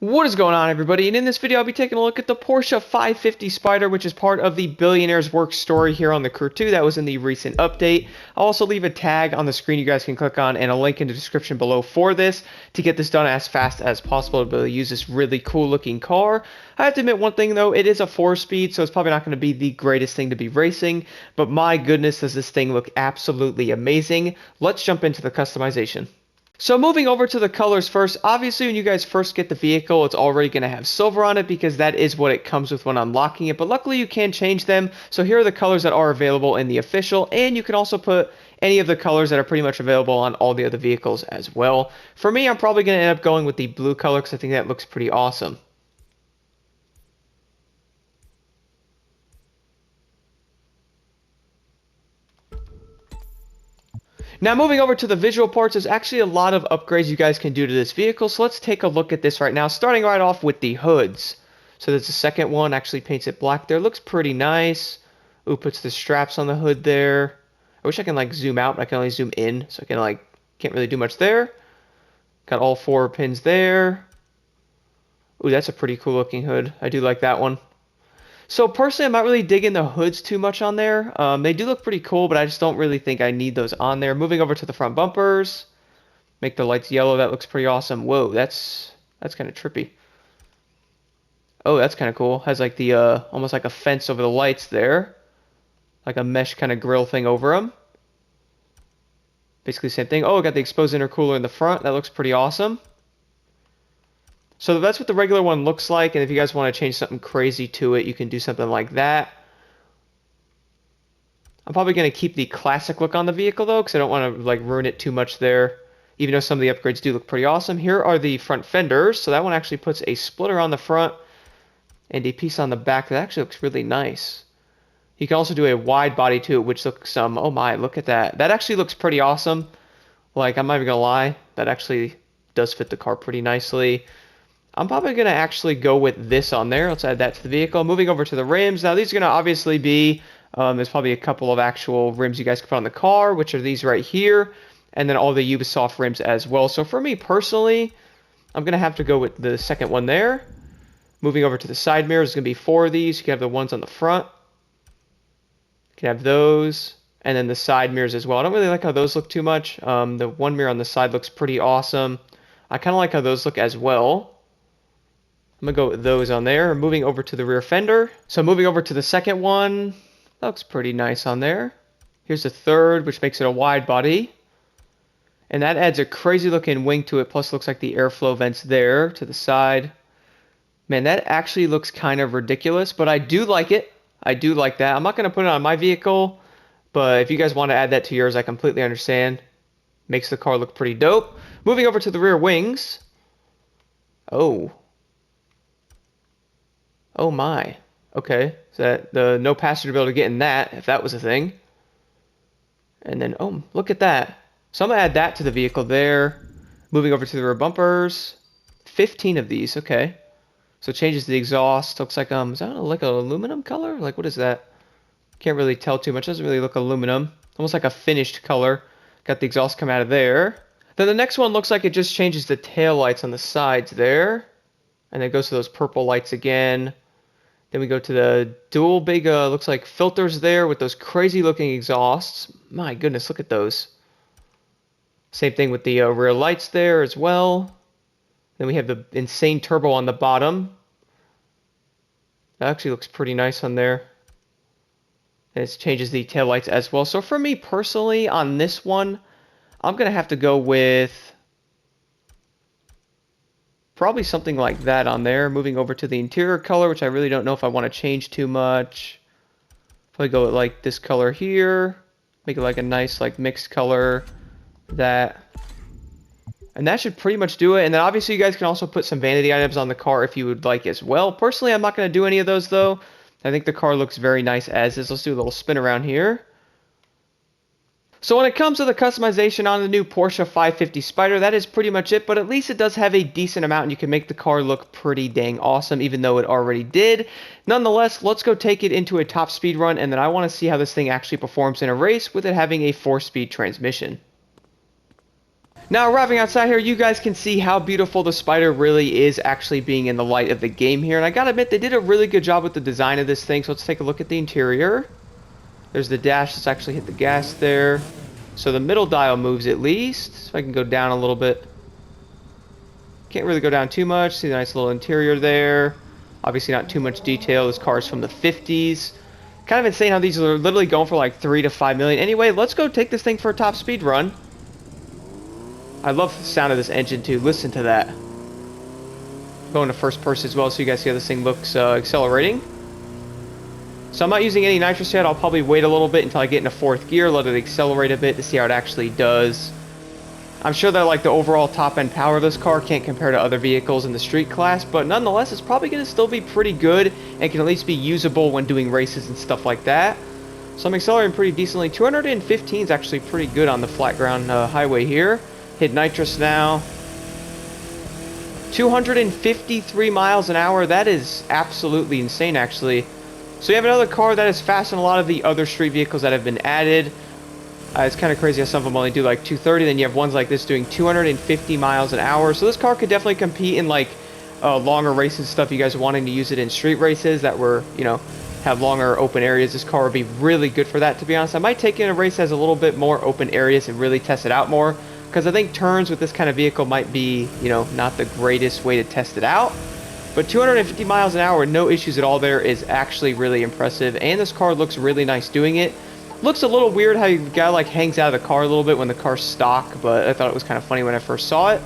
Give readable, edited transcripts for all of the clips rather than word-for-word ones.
What is going on, everybody? And in this video I'll be taking a look at the Porsche 550 Spyder, which is part of the Billionaires Work story here on the Crew 2. That was in the recent update. I'll also leave a tag on the screen you guys can click on and a link in the description below for this to get this done as fast as possible to be able to use this really cool looking car. I have to admit one thing though, it is a 4-speed, so it's probably not going to be the greatest thing to be racing, but my goodness does this thing look absolutely amazing. Let's jump into the customization. So moving over to the colors first, obviously when you guys first get the vehicle, it's already going to have silver on it because that is what it comes with when unlocking it, but luckily you can change them. So here are the colors that are available in the official, and you can also put any of the colors that are pretty much available on all the other vehicles as well. For me, I'm probably going to end up going with the blue color because I think that looks pretty awesome. Now moving over to the visual parts, there's actually a lot of upgrades you guys can do to this vehicle, so let's take a look at this right now, starting right off with the hoods. So there's the second one, actually paints it black there, looks pretty nice. Ooh, puts the straps on the hood there. I wish I can like zoom out, but I can only zoom in, so I can like, can't really do much there. Got all 4 pins there. Ooh, that's a pretty cool looking hood, I do like that one. So personally, I'm not really digging the hoods too much on there. They do look pretty cool, but I just don't really think I need those on there. Moving over to the front bumpers. Make the lights yellow. That looks pretty awesome. Whoa, that's kind of trippy. Oh, that's kind of cool. Has like the, almost like a fence over the lights there. Like a mesh kind of grill thing over them. Basically the same thing. Oh, got the exposed intercooler in the front. That looks pretty awesome. So that's what the regular one looks like, and if you guys want to change something crazy to it, you can do something like that. I'm probably going to keep the classic look on the vehicle, though, because I don't want to like ruin it too much there, even though some of the upgrades do look pretty awesome. Here are the front fenders, so that one actually puts a splitter on the front and a piece on the back that actually looks really nice. You can also do a wide body to it, which looks, oh my, look at that. That actually looks pretty awesome. Like, I'm not even going to lie, that actually does fit the car pretty nicely. I'm probably going to actually go with this on there. Let's add that to the vehicle. Moving over to the rims. Now, these are going to obviously be, there's probably a couple of actual rims you guys can put on the car, which are these right here, and then all the Ubisoft rims as well. So for me personally, I'm going to have to go with the second one there. Moving over to the side mirrors, there's going to be 4 of these. You can have the ones on the front. You can have those, and then the side mirrors as well. I don't really like how those look too much. The one mirror on the side looks pretty awesome. I kind of like how those look as well. I'm going to go with those on there. Moving over to the rear fender. So moving over to the second one. That looks pretty nice on there. Here's the third, which makes it a wide body. And that adds a crazy looking wing to it. Plus looks like the airflow vents there to the side. Man, that actually looks kind of ridiculous, but I do like it. I do like that. I'm not going to put it on my vehicle, but if you guys want to add that to yours, I completely understand. Makes the car look pretty dope. Moving over to the rear wings. Oh. Oh my. Okay. So that the no passenger be able to get in that, if that was a thing. And then, oh, look at that. So I'm going to add that to the vehicle there. Moving over to the rear bumpers. 15 of these. Okay. So it changes the exhaust. Looks like, is that like an aluminum color? Like, what is that? Can't really tell too much. Doesn't really look aluminum. Almost like a finished color. Got the exhaust come out of there. Then the next one looks like it just changes the tail lights on the sides there. And then it goes to those purple lights again. Then we go to the dual big, looks like filters there with those crazy looking exhausts. My goodness, look at those. Same thing with the rear lights there as well. Then we have the insane turbo on the bottom. That actually looks pretty nice on there. And it changes the tail lights as well. So for me personally, on this one, I'm going to have to go with probably something like that on there. Moving over to the interior color, which I really don't know if I want to change too much. Probably go with like this color here. Make it like a nice like mixed color. That. And that should pretty much do it. And then obviously you guys can also put some vanity items on the car if you would like as well. Personally, I'm not going to do any of those though. I think the car looks very nice as is. Let's do a little spin around here. So when it comes to the customization on the new Porsche 550 Spyder, that is pretty much it, but at least it does have a decent amount and you can make the car look pretty dang awesome, even though it already did. Nonetheless, let's go take it into a top speed run, and then I want to see how this thing actually performs in a race with it having a 4-speed transmission. Now, arriving outside here, you guys can see how beautiful the Spyder really is actually being in the light of the game here. And I gotta admit, they did a really good job with the design of this thing. So let's take a look at the interior. There's the dash. Let's actually hit the gas there. So the middle dial moves at least. So I can go down a little bit. Can't really go down too much. See the nice little interior there. Obviously not too much detail. This car is from the 50s. Kind of insane how these are literally going for like 3 to 5 million. Anyway, let's go take this thing for a top speed run. I love the sound of this engine too. Listen to that. Going to first person as well so you guys see how this thing looks accelerating. So I'm not using any nitrous yet. I'll probably wait a little bit until I get into fourth gear, let it accelerate a bit to see how it actually does. I'm sure that like the overall top end power of this car can't compare to other vehicles in the street class, but nonetheless it's probably going to still be pretty good and can at least be usable when doing races and stuff like that. So I'm accelerating pretty decently. 215 is actually pretty good on the flat ground highway here. Hit nitrous now. 253 miles an hour. That is absolutely insane, actually. So you have another car that is fast than a lot of the other street vehicles that have been added. It's kind of crazy how some of them only do like 230. Then you have ones like this doing 250 miles an hour. So this car could definitely compete in like longer races and stuff. You guys are wanting to use it in street races that were, you know, have longer open areas. This car would be really good for that, to be honest. I might take it in a race that has a little bit more open areas and really test it out more. Because I think turns with this kind of vehicle might be, you know, not the greatest way to test it out. But 250 miles an hour, no issues at all there, is actually really impressive. And this car looks really nice doing it. Looks a little weird how the guy like hangs out of the car a little bit when the car's stock, but I thought it was kind of funny when I first saw it.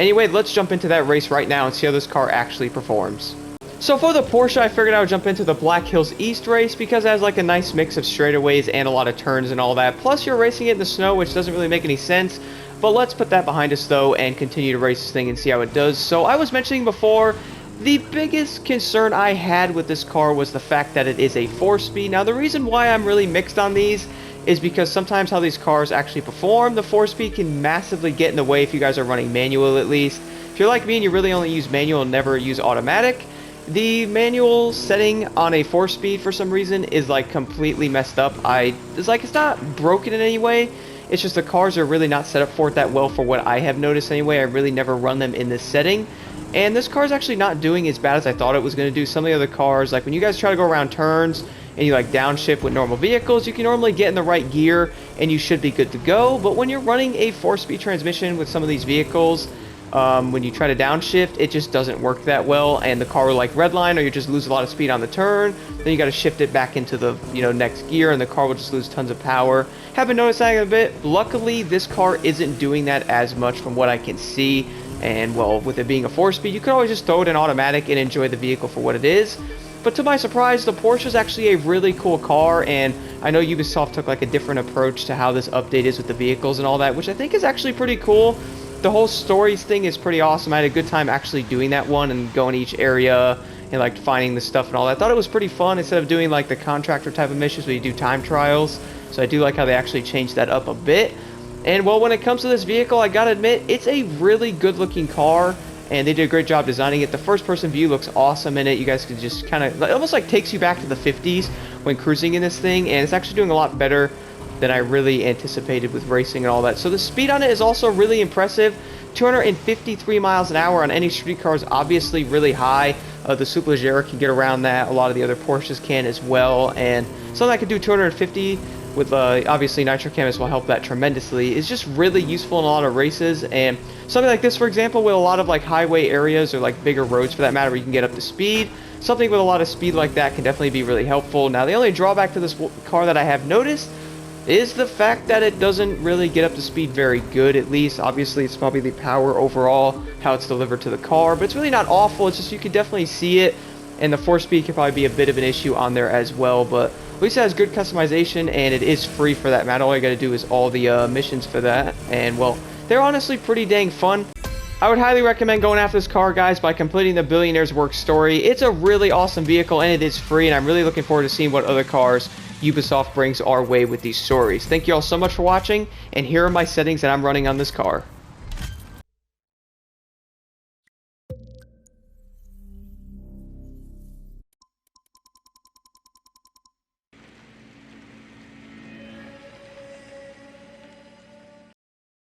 Anyway, let's jump into that race right now and see how this car actually performs. So for the Porsche, I figured I would jump into the Black Hills East race because it has like a nice mix of straightaways and a lot of turns and all that. Plus you're racing it in the snow, which doesn't really make any sense. But let's put that behind us though and continue to race this thing and see how it does. So I was mentioning before, the biggest concern I had with this car was the fact that it is a 4-speed. Now the reason why I'm really mixed on these is because sometimes how these cars actually perform, the 4-speed can massively get in the way if you guys are running manual at least. If you're like me and you really only use manual and never use automatic, the manual setting on a 4-speed for some reason is like completely messed up. It's not broken in any way. It's just the cars are really not set up for it that well for what I have noticed anyway. I really never run them in this setting. And this car's actually not doing as bad as I thought it was going to do. Some of the other cars, like when you guys try to go around turns and you like downshift with normal vehicles, you can normally get in the right gear and you should be good to go. But when you're running a 4-speed transmission with some of these vehicles, when you try to downshift, it just doesn't work that well, and the car will like redline, or you just lose a lot of speed on the turn. Then you got to shift it back into the next gear, and the car will just lose tons of power. Haven't noticed that a bit. Luckily, this car isn't doing that as much from what I can see. And well, with it being a 4-speed, you could always just throw it in automatic and enjoy the vehicle for what it is. But to my surprise, the Porsche is actually a really cool car, and I know Ubisoft took like a different approach to how this update is with the vehicles and all that, which I think is actually pretty cool. The whole stories thing is pretty awesome. I had a good time actually doing that one and going to each area and like finding the stuff and all that. I thought it was pretty fun instead of doing like the contractor type of missions where you do time trials. So I do like how they actually changed that up a bit. And well, when it comes to this vehicle, I gotta admit, it's a really good looking car, and they did a great job designing it. The first person view looks awesome in it. You guys can just kind of, it almost like takes you back to the 50s when cruising in this thing, and it's actually doing a lot better than I really anticipated with racing and all that. So the speed on it is also really impressive. 253 miles an hour on any street car is obviously really high. The Superleggera can get around that. A lot of the other Porsches can as well. And something that can do 250 with obviously nitro cams will help that tremendously. It's just really useful in a lot of races. And something like this, for example, with a lot of like highway areas or like bigger roads for that matter, where you can get up to speed. Something with a lot of speed like that can definitely be really helpful. Now, the only drawback to this car that I have noticed is the fact that it doesn't really get up to speed very good, at least. Obviously, it's probably the power overall, how it's delivered to the car, but it's really not awful. It's just you can definitely see it, and the 4-speed can probably be a bit of an issue on there as well, but at least it has good customization, and it is free for that matter. All you gotta do is all the missions for that, and well, they're honestly pretty dang fun. I would highly recommend going after this car, guys, by completing the Billionaires Work story. It's a really awesome vehicle, and it is free, and I'm really looking forward to seeing what other cars Ubisoft brings our way with these stories. Thank you all so much for watching, and here are my settings that I'm running on this car.